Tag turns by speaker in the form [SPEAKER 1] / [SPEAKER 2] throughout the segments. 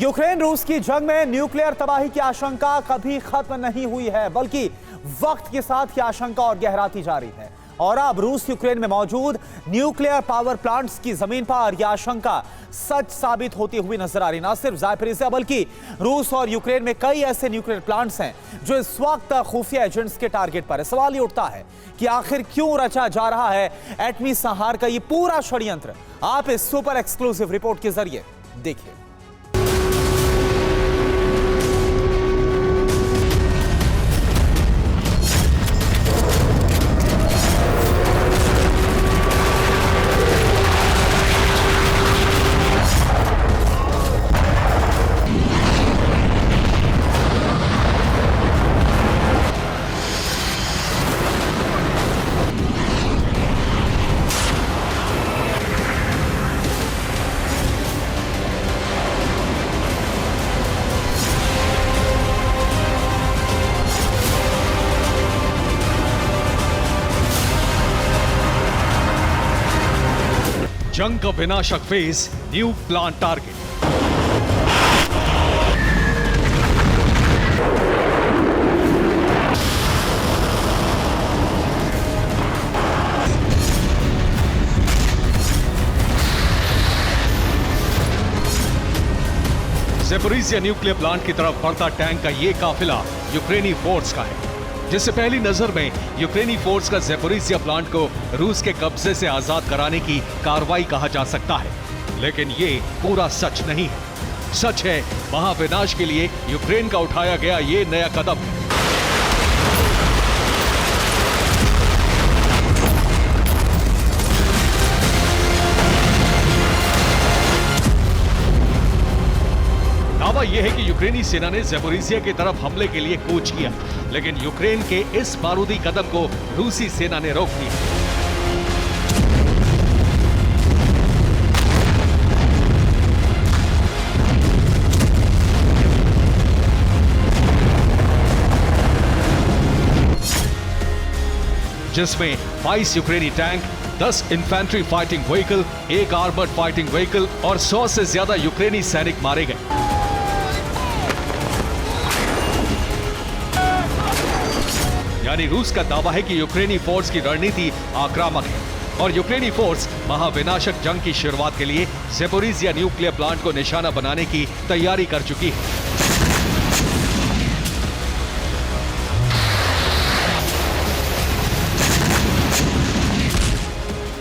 [SPEAKER 1] Ukraine रूस की जंग में न्यूक्लियर तबाही की आशंका कभी खत्म नहीं हुई है, बल्कि वक्त के साथ यह आशंका और गहराती जा रही है। और अब रूस यूक्रेन में मौजूद न्यूक्लियर पावर प्लांट्स की जमीन पर यह आशंका सच साबित होती हुई नजर आ रही। न सिर्फ ज़ापोरिज़िया बल्कि रूस और यूक्रेन में कई ऐसे न्यूक्लियर प्लांट्स हैं जो इस वक्त खुफिया एजेंट्स के टारगेट पर है। सवाल ये उठता है कि आखिर क्यों रचा जा रहा है एटमी संहार का ये पूरा षड्यंत्र। आप इस सुपर एक्सक्लूसिव रिपोर्ट के जरिए देखिए।
[SPEAKER 2] जंग का विनाशक phase, new plant target. Zaporizhzhia nuclear plant की तरफ बढ़ता टैंक का ये काफिला यूक्रेनी फोर्स का है, जिससे पहली नजर में यूक्रेनी फोर्स का ज़ापोरिज़िया प्लांट को रूस के कब्जे से आजाद कराने की कार्रवाई कहा जा सकता है। लेकिन ये पूरा सच नहीं है। सच है महाविनाश के लिए यूक्रेन का उठाया गया ये नया कदम है। दावा यह है कि यूक्रेनी सेना ने ज़ापोरिज़िया की तरफ हमले के लिए कूच किया, लेकिन यूक्रेन के इस बारूदी कदम को रूसी सेना ने रोक दिया। जिसमें 22 यूक्रेनी tank, 10 infantry fighting vehicle, 1 armoured fighting vehicle और 100 से ज्यादा यूक्रेनी सैनिक मारे गए। यानी रूस का दावा है कि यूक्रेनी फोर्स की रणनीति आक्रामक है और यूक्रेनी फोर्स महाविनाशक जंग की शुरुआत के लिए ज़ापोरिज़िया न्यूक्लियर प्लांट को निशाना बनाने की तैयारी कर चुकी है।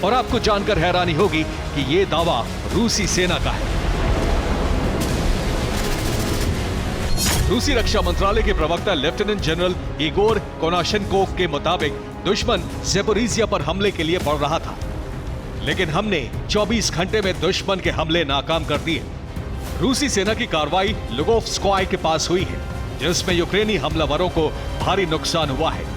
[SPEAKER 2] और आपको जानकर हैरानी होगी कि यह दावा रूसी सेना का है। रूसी रक्षा मंत्रालय के प्रवक्ता लेफ्टिनेंट जनरल इगोर कोनाशेन्कोव के मुताबिक दुश्मन ज़ापोरिज़िया पर हमले के लिए बढ़ रहा था, लेकिन हमने 24 घंटे में दुश्मन के हमले नाकाम कर दिए। रूसी सेना की कार्रवाई लुगोव्स्काय के पास हुई है, जिसमें यूक्रेनी हमलावरों को भारी नुकसान हुआ है।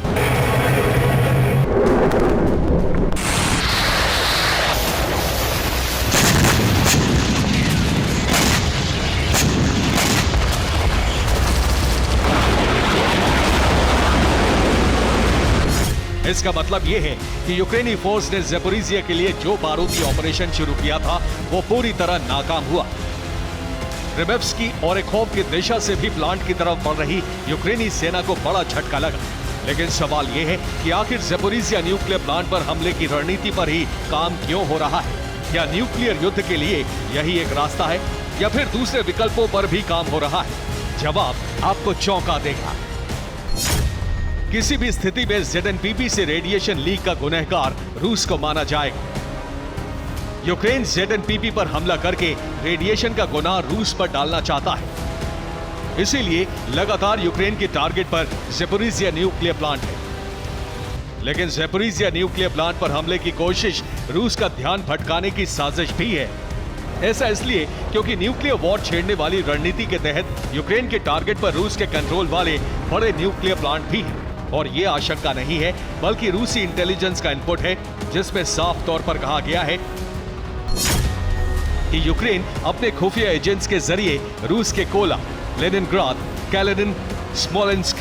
[SPEAKER 2] इसका मतलब यह है कि यूक्रेनी फोर्स ने ज़ापोरिज़िया के लिए जो बारूदी ऑपरेशन शुरू किया था वो पूरी तरह नाकाम हुआ। रिमेव्स्की और ओरेखोव की दिशा से भी प्लांट की तरफ बढ़ रही यूक्रेनी सेना को बड़ा झटका लगा। लेकिन सवाल यह है कि आखिर ज़ापोरिज़िया न्यूक्लियर प्लांट पर हमले की रणनीति पर ही काम क्यों हो रहा है? क्या न्यूक्लियर युद्ध के लिए यही एक रास्ता है या फिर दूसरे विकल्पों पर भी काम हो रहा है? जवाब आपको चौंका देगा। किसी भी स्थिति में ZNPP से रेडिएशन लीक का गुनहगार रूस को माना जाएगा। यूक्रेन ZNPP पर हमला करके रेडिएशन का गुनाह रूस पर डालना चाहता है। इसीलिए लगातार यूक्रेन के टारगेट पर ज़ापोरिज़िया न्यूक्लियर प्लांट है। लेकिन ज़ापोरिज़िया न्यूक्लियर प्लांट पर हमले की कोशिश रूस का ध्यान भटकाने की साजिश भी है। ऐसा इसलिए क्योंकि न्यूक्लियर वॉर छेड़ने वाली रणनीति के तहत यूक्रेन के टारगेट पर रूस के कंट्रोल वाले बड़े न्यूक्लियर प्लांट भी हैं। और यह आशंका नहीं है बल्कि रूसी इंटेलिजेंस का इनपुट है, जिसमें साफ तौर पर कहा गया है कि यूक्रेन अपने खुफिया एजेंट्स के जरिए रूस के Kola, Leningrad, Kalinin, Smolensk,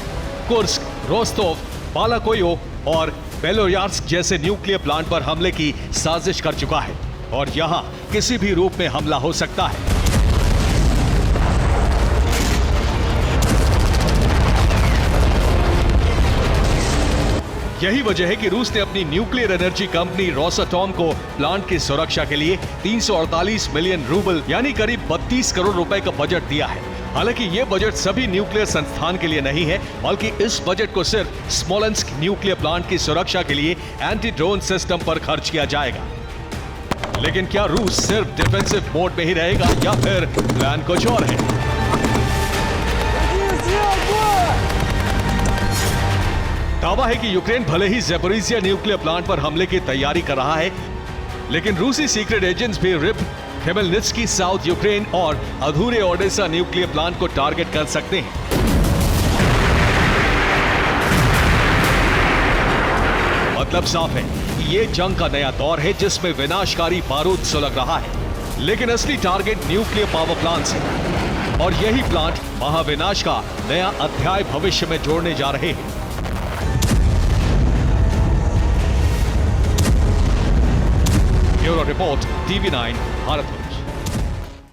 [SPEAKER 2] Kursk, Rostov, Balakovo और बेलोयार्स्क जैसे न्यूक्लियर प्लांट पर हमले की साजिश कर चुका है और यहां किसी भी रूप में हमला हो सकता है। यही वजह है कि रूस ने अपनी न्यूक्लियर एनर्जी कंपनी रोसाटॉम को प्लांट की सुरक्षा के लिए 348 मिलियन रूबल यानी करीब 32 करोड़ रुपए का बजट दिया है। हालांकि ये बजट सभी न्यूक्लियर संस्थान के लिए नहीं है, बल्कि इस बजट को सिर्फ स्मोलेंस्क न्यूक्लियर प्लांट की सुरक्षा के लिए एंटी ड्रोन सिस्टम पर खर्च किया जाएगा। लेकिन क्या रूस सिर्फ डिफेंसिव मोड में ही रहेगा या फिर प्लान कुछ और है? दावा है कि यूक्रेन भले ही ज़ैपोरिज़िया न्यूक्लियर प्लांट पर हमले की तैयारी कर रहा है, लेकिन रूसी सीक्रेट एजेंट्स भी रिप, खेमेलनित्स्की साउथ यूक्रेन और अधूरे ओडेसा न्यूक्लियर प्लांट को टारगेट कर सकते हैं। मतलब साफ है कि ये जंग का नया दौर है जिसमें विनाशकारी बारूद सुलग रहा है, लेकिन असली टारगेट न्यूक्लियर पावर प्लांट्स है और यही प्लांट महाविनाश का नया अध्याय भविष्य में जोड़ने जा रहे हैं। Bureau report, TV9 Bharat.